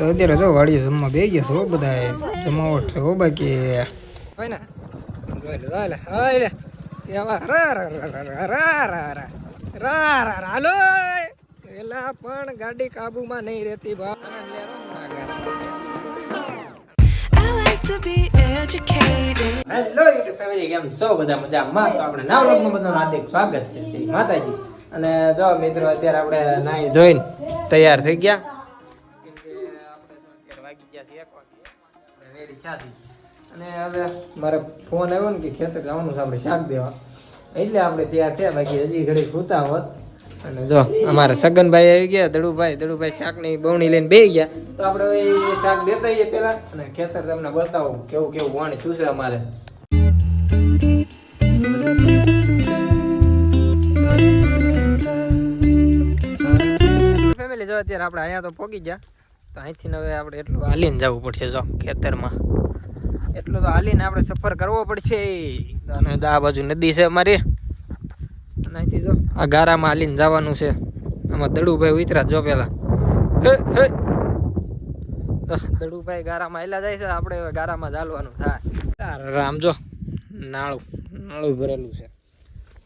તો અત્યારે જો વાડીએ જમવા બે ગયા છો બધા જમાવટ છે હો બાકી હોય ને હાલો એલા પણ ગાડી કાબુમાં નહીં રહેતી હેલો યુટ્યુબ ફેમિલી કેમ છો બધા મજામાં તો આપણે નવા વ્લોગમાં બધાનું હાર્દિક સ્વાગત છે જય માતાજી અને જો મિત્રો અત્યારે આપણે નાઈ ધોઈને તૈયાર થઈ ગયા અને હવે મારે ફોન આવ્યો ને કે ખેતર જવાનું છે આપણે શાક દેવા એટલે આપણે તૈયાર થયા બાકી હજી ઘડી ખૂતા હોત અને જો અમારા સગનભાઈ આવી ગયા દડુભાઈ શાકની બવણી લઈને બેસી ગયા તો આપણે એ શાક દેતા આવીએ પેલા અને ખેતર તમને બતાવું કેવું વાણી શું છે અમારે ફેમિલી જો અત્યારે આપણે અહીંયા તો પહોંચી ગયા તો અહીંથી હવે આપણે એટલું હાલીને જવું પડશે જો ખેતરમાં એટલું તો હાલીને આપણે સફર કરવો પડશે અને આ બાજુ નદી છે અમારી અને અહીંથી જો આ ગારામાં હાલીને જવાનું છે આમાં દડુભાઈ ઉતરા જો પેલા દડુભાઈ ગારામાં હાલ્યા જાય છે આપણે હવે ગારામાં ચાલવાનું થાય આમ જો નાળું ભરેલું છે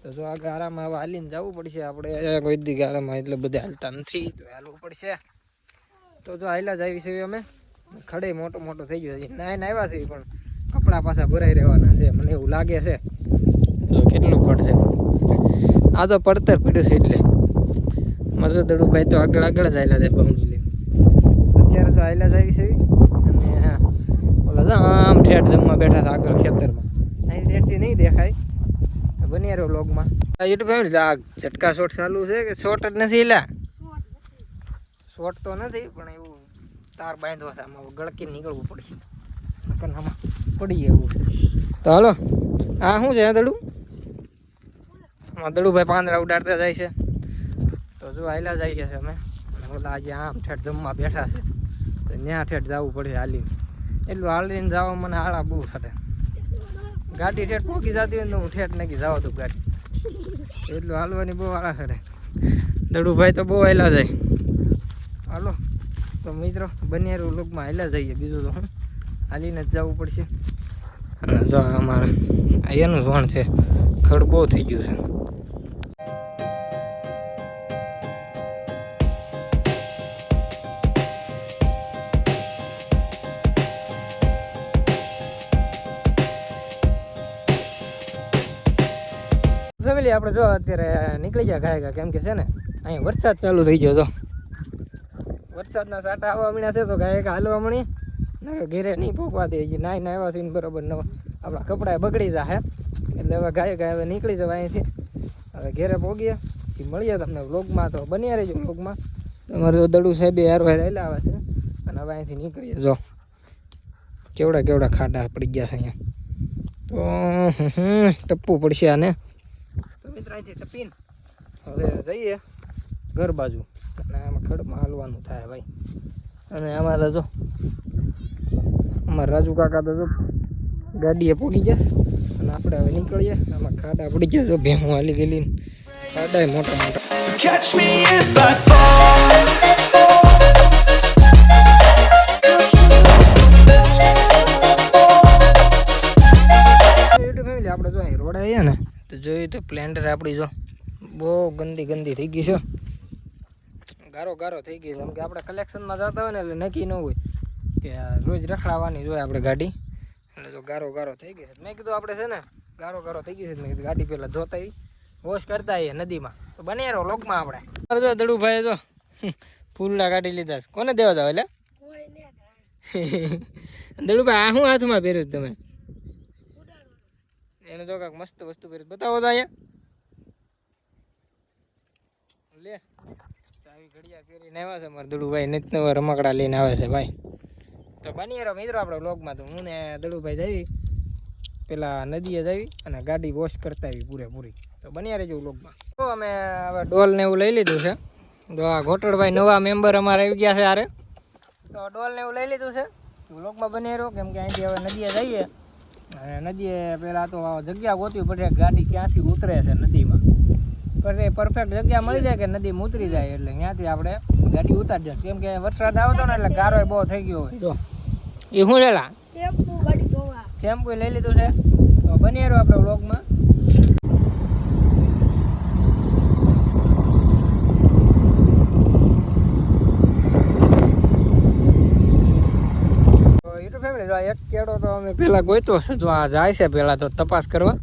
તો જો આ ગારામાં હવે હાલીને જવું પડશે આપણે કોઈ દી ગારામાં એટલે બધા હાલતા નથી તો હાલવું પડશે તો જો હાલ્યા જ આવી છે અમે ખડે મોટો થઈ ગયો છે નાઈને આવ્યા છે પણ કપડા પાછા ભરાઈ રહેવાના છે મને એવું લાગે છે તો કેટલું ખડ છે આ તો પડતર પડ્યું છે એટલે મારે દડુભાઈ તો આગળ જ હાલ્યા છે બહુની લઈને અત્યારે તો હાલ્યા જ આવી છે અને ઓલા આમ ઠેઠ જમવા બેઠા છે આગળ ખેતરમાં અહીં ઠેઠથી નહીં દેખાય બની રહ્યો વ્લોગમાં યુટ્યુબ ફેમિલી આ ઝટકા શોટ ચાલુ છે કે શોટ જ નથી એલા શોટ તો નથી પણ એવું તાર બાંધવો છે આમાં ગળકી નીકળવું પડશે આમાં પડી એવું છે તો હાલો આ શું છે દડું આમાં દડુભાઈ પાંદડા ઉડાડતા જાય છે તો જો હાલ્યા જઈએ છે અમે ઓલા આજે આમ ઠેઠ જમવા બેઠા છે તો ત્યાં ઠેઠ જવું પડશે હાલીને એટલું હાલીને જવા મને હાળા બહુ થશે ગાડી ઠેઠ પોકી જતી હોય તો હું ઠેઠ નાખી જવા દઉં ગાડી એટલું હાલવાની બહુ હાળા કરે દડુભાઈ તો બહુ હાલ્યા જાય હાલો તો મિત્રો બનિયારું લોકમાં હાલ્યા જઈએ બીજું તો હું હાલીને જ જવું પડશે અને જો અમારે એનું ઝોણ છે ખડ બહુ થઈ ગયું છે ફેમિલી આપણે જો અત્યારે નીકળી ગયા ગાયગા કેમ કે છે ને અહીંયા વરસાદ ચાલુ થઈ ગયો તો વરસાદના સાટા આવવા મળ્યા છે તો ગાયકા હાલવા મળી ઘેરે નહીં પોકવા દે નાઈને આવ્યા છે બરોબર આપણા કપડા બગડી જાય એટલે હવે ગાયકા હવે નીકળી જવા અહીંથી હવે ઘેરે પોગીએ મળીએ તમને વ્લોગમાં તો બન્યા રહેજો વ્લોગમાં તમારે દડુ સાહેબે હારવાર આવેલા આવે છે અને હવે અહીંથી નીકળીએ જો કેવડા ખાડા પડી ગયા છે અહીંયા તો ટપ્પું પડશે આને તો મિત્ર અહીંથી ટપીને હવે જઈએ ઘર બાજુ અને આમાં ખડમાં હાલવાનું થાય ભાઈ અને અમારે જો અમારા રાજુ કાકા તો જો ગાડીએ પોગી ગયા અને આપણે હવે નીકળીએ આમાં ખાડા પડી ગયા જો ભેહું હાલી ગયેલી ખાડા મોટા ફેમિલી આપણે જો અહીં રોડ આવ્યા ને તો જોયું તો પ્લેન્ડર આપણી જો બહુ ગંદી થઈ ગઈ છે ગારો થઈ ગઈ છે કેમ કે આપણે કલેક્શનમાં જતા હોય ને એટલે નક્કી ન હોય કે રોજ રખડાવવાની જોઈએ આપણે ગાડી એટલે જો ગારો થઈ ગઈ છે મેં કીધું આપણે છે ને ગારો થઈ ગઈ છે મેં કીધું ગાડી પહેલાં ધોતા વોશ કરતા આવીએ નદીમાં તો બને રહો લોકમાં આપણે જો દડુભાઈ જો ફૂલડા કાઢી લીધા છે કોને દેવા જાવ એટલે દડુભાઈ આ શું હાથમાં પહેર્યું તમે એને જો કાંઈક મસ્ત વસ્તુ પહેર્યું બતાવો તો અહીંયા લે આવી ઘડિયા પહેરીને આવ્યા છે મારા દડુભાઈ નિત નવા રમકડા લઈને આવે છે ભાઈ તો બની રહ્યો મિત્રો આપણે વ્લોગમાં તો હું ને દડુભાઈ જઈ પેલા નદીએ જઈ અને ગાડી વોશ કરતા આવી પૂરેપૂરી તો બન્યા રહેજો વ્લોગમાં તો અમે હવે ડોલ ને એવું લઈ લીધું છે તો આ ઘોટડભાઈ નવા મેમ્બર અમારે આવી ગયા છે આરે તો ડોલ ને એવું લઈ લીધું છે વ્લોગમાં બની રહ્યો કેમ કે અહીંથી હવે નદીએ જઈએ અને નદીએ પહેલાં તો જગ્યા ગોતવી પડે ગાડી ક્યાંથી ઉતરે છે નદીમાં પછી પરફેક્ટ જગ્યા મળી જાય કે નદીમાં ઉતરી જાય એટલે ત્યાંથી આપણે ગાડી ઉતારી જાય. કેમ કે વરસાદ આવતો ને એટલે ગારો બહુ થઈ ગયો હોય. જો એ શું લેલા શેમ્પુ લઈ લીધું છે. તો બની રહ્યો આપણે વ્લોગમાં. એક કેળો તો અમે પેલા ગોઈતો છે. જો આ જાય છે પેલા તો તપાસ કરવા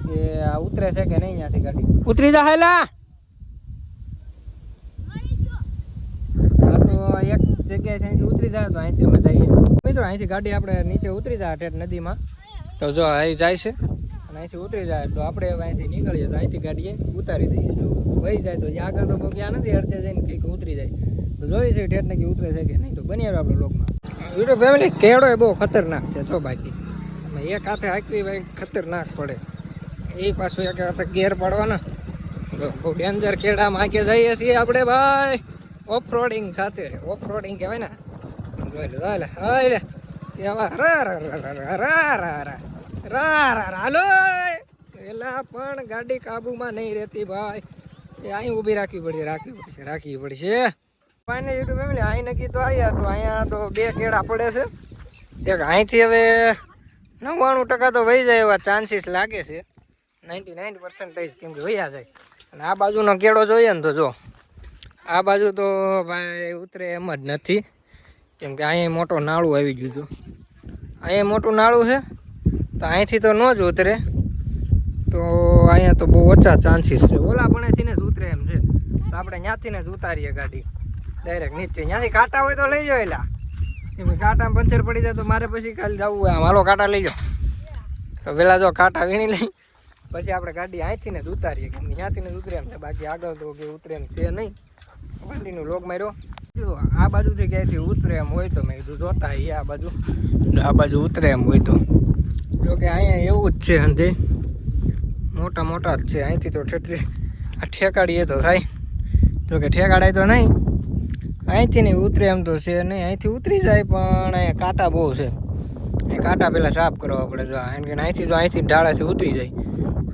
કે આ ઉતરે છે કે નહીં. ત્યાંથી ગાડી ઉતરી જા હેલા. હા તો એક જગ્યાએ ઉતરી જાય તો અહીંથી અમે જઈએ મિત્રો. અહીંથી ગાડી આપણે નીચે ઉતરી જાય ઠેઠ નદીમાં. તો જો અહીં જાય છે અને અહીંથી ઉતરી જાય તો આપણે અહીંથી નીકળીએ તો અહીંથી ગાડીએ ઉતારી દઈએ. જો વહી જાય તો આગળ તો બહુ ક્યાં નથી અડધે જઈને કંઈક ઉતરી જાય તો જોઈએ છે ઠેઠ ને કે ઉતરે છે કે નહીં. તો બની આવ્યો આપણે લોકમાં યુટ્યુબ ફેમિલી. કેળો એ બહુ ખતરનાક છે. જો બાકી એક હાથે હાંકવી ભાઈ ખતરનાક પડે. એ પાછું એક હાથે ગેર પાડવાના. બહુ ડેન્જર કેળામાં હાંકે જઈએ છીએ આપણે ભાઈ ઓફ રોડિંગ સાથે. ઓફ રોડિંગ કહેવાય ને. જોઈ લે જોઈ લે હાય લે એવા હાલો એલા પણ ગાડી કાબુમાં નહીં રહેતી ભાઈ. એ અહીં ઊભી રાખવી પડશે. ફાઇનલ યુટ્યુબ ફેમિલી અહીં નક્કી તો આવ્યા તો અહીંયા તો 2 કેળા પડે છે. એક અહીંથી હવે 99% તો વહી જાય એવા ચાન્સીસ લાગે છે. 99% કેમ કે વહ્યા જાય. અને આ બાજુનો કેળો જોઈએ ને તો જો આ બાજુ તો ભાઈ ઉતરે એમ જ નથી. કેમ કે અહીંયા મોટો નાળું આવી ગયું હતું. અહીંયા મોટું નાળું છે તો અહીંથી તો ન જ ઉતરે. તો અહીંયા તો બહુ ઓછા ચાન્સીસ છે. ઓલા પણેથી જ ઉતરે એમ છે. તો આપણે ત્યાંથી જ ઉતારીએ ગાડી ડાયરેક્ટ નીચે. ત્યાંથી કાંટા હોય તો લઈ જાઓ. એલા એમ કાંટામાં પંચર પડી જાય તો મારે પછી કાલે જવું હોય. હાલો કાંટા લઈ જાઓ. તો પેલા જો કાંટા વીણી લઈ પછી આપણે ગાડી અહીંથી જ ઉતારીએ. કેમ ત્યાંથી જ ઉતરે એમ છે. બાકી આગળ તો કે ઉતરે એમ છે નહીં. ગાડીનો લોક માર્યો. આ બાજુથી ક્યાંયથી ઉતરે એમ હોય તો મેં કીધું જોતા આ બાજુ ઉતરે એમ હોય તો. જોકે અહીંયા એવું જ છે. અંધે મોટા જ છે. અહીંથી તો ઠેકાડીએ તો થાય. જોકે ઠેકાડાય તો નહીં. અહીંથી નહીં ઉતરે એમ તો છે નહીં. અહીંથી ઉતરી જાય પણ અહીંયા કાંટા બહુ છે. એ કાંટા પહેલાં સાફ કરવા પડે. જો અહીંથી તો અહીંથી ઢાળાથી ઉતરી જાય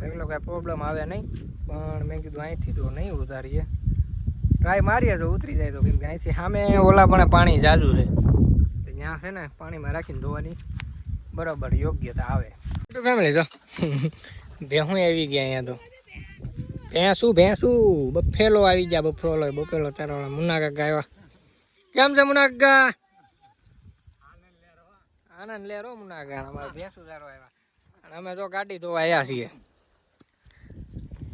એટલો કાંઈ પ્રોબ્લેમ આવે નહીં. પણ મેં કીધું અહીંથી તો નહીં ઉતારીએ. ટ્રાય મારીએ તો ઉતરી જાય. તો કેમ કે અહીંથી સામે ઓલા પણ પાણી જાજુ છે. ત્યાં છે ને પાણીમાં રાખીને ધોવાની બરાબર યોગ્યતા આવે. ફેમિલી જો ભેહું આવી ગયા અહીંયા. તો ભેંસું બફેલો આવી ગયા. બફેલો તારો મુન્ના કાકા આવ્યા. કેમ છે મુન્ના કાકા? આનંદ લેરો મુન્ના કાકા. અમારે ભેંસું સારો આવ્યા અને અમે જો ગાડી ધોવા આવ્યા છીએ.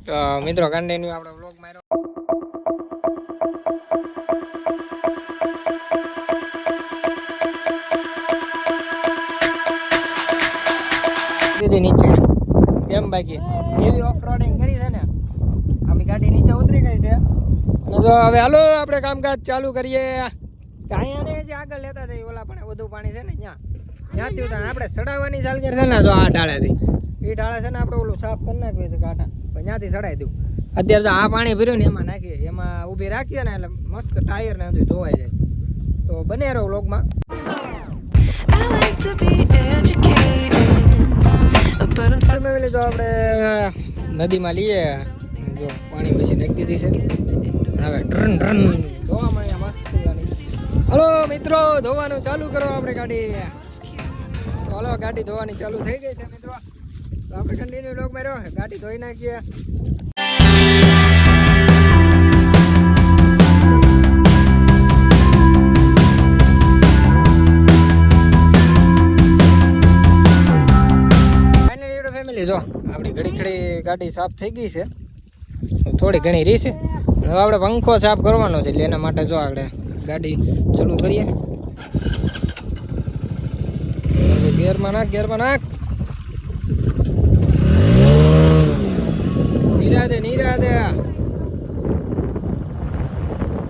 તો મિત્રો કન્ટિન્યુ આપણે વ્લોગ માર્યો. નીચે કેમ બાકી એવી ઓફ રોડિંગ કરી છે ને આપણી ગાડી નીચે ઉતરી ગઈ છે. તો હવે હાલો આપણે કામકાજ ચાલુ કરીએ. અહીંયા ને જે આગળ લેતા જઈએ ઓલા પણ વધુ પાણી છે ને ત્યાંથી ઉતાર આપણે ચડાવવાની ચાલ છે ને. જો આ ઢાળેથી એ ઢાળે છે ને આપણે ઓલું સાફ કરી નાખ્યું છે કાંટા પણ ત્યાંથી ચડાવી દઉં. અત્યારે તો આ પાણી ભર્યું ને એમાં નાખીએ. એમાં ઊભી રાખીએ ને એટલે મસ્ત ટાયર ને બધું ધોવાઈ જાય. તો બને રહો વ્લોગમાં. તો આપણે નદીમાં લઈએ. જો પાણી પછી નાખી દીધી છે. હવે ટ્રન ધોવા મળે મસ્ત. હલો મિત્રો ધોવાનું ચાલુ કરો આપણે ગાડી. તો હલો ગાડી ધોવાની ચાલુ થઈ ગઈ છે મિત્રો. તો આપણે કન્ટિન્યુ વ્લોગ માર્યો. ગાડી ધોઈ નાખીએ. જો આપણી ઘડી ગાડી સાફ થઈ ગઈ છે. થોડી ઘણી રહી છે. હવે આપણે પંખો સાફ કરવાનો છે એટલે એના માટે જો આપણે ગાડી ચાલુ કરીએ. ગેરમાં નાખ નિરાદે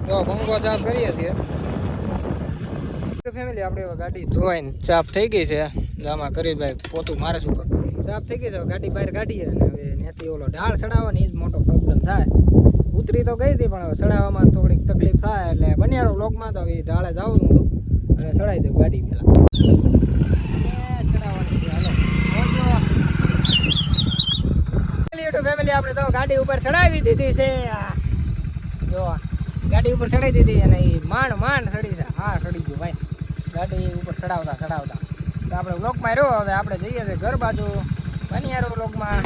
જો પંખો સાફ કરીએ છીએ. ફેમિલી આપણે ગાડી ધોવાઈને સાફ થઈ ગઈ છે. આમાં કરી ભાઈ પોતું મારે શું કરું. સાફ થઈ ગઈ છે. ગાડી બહાર કાઢીએ અને હવે ત્યાંથી ઓલો ઢાળ ચડાવવાની જ મોટો પ્રોબ્લેમ થાય. ઉતરી તો ગઈ હતી પણ હવે ચડાવવામાં થોડીક તકલીફ થાય એટલે બન્યારો બ્લોકમાં તો હવે ઢાળે જવું હતું અને ચડાવી દઉં ગાડી પેલા ચડાવવાની. હાલો ફેમિલી આપણે આપણે તો ગાડી ઉપર ચડાવી દીધી છે જો ગાડી ઉપર ચડાવી દીધી અને એ માંડ ચડી છે હા ચડી ગયું ભાઈ ગાડી ઉપર ચડાવતા તો આપણે વ્લોગમાં રહ્યો હવે આપણે જઈએ છીએ ઘર બાજુ બની યાર વ્લોગમાં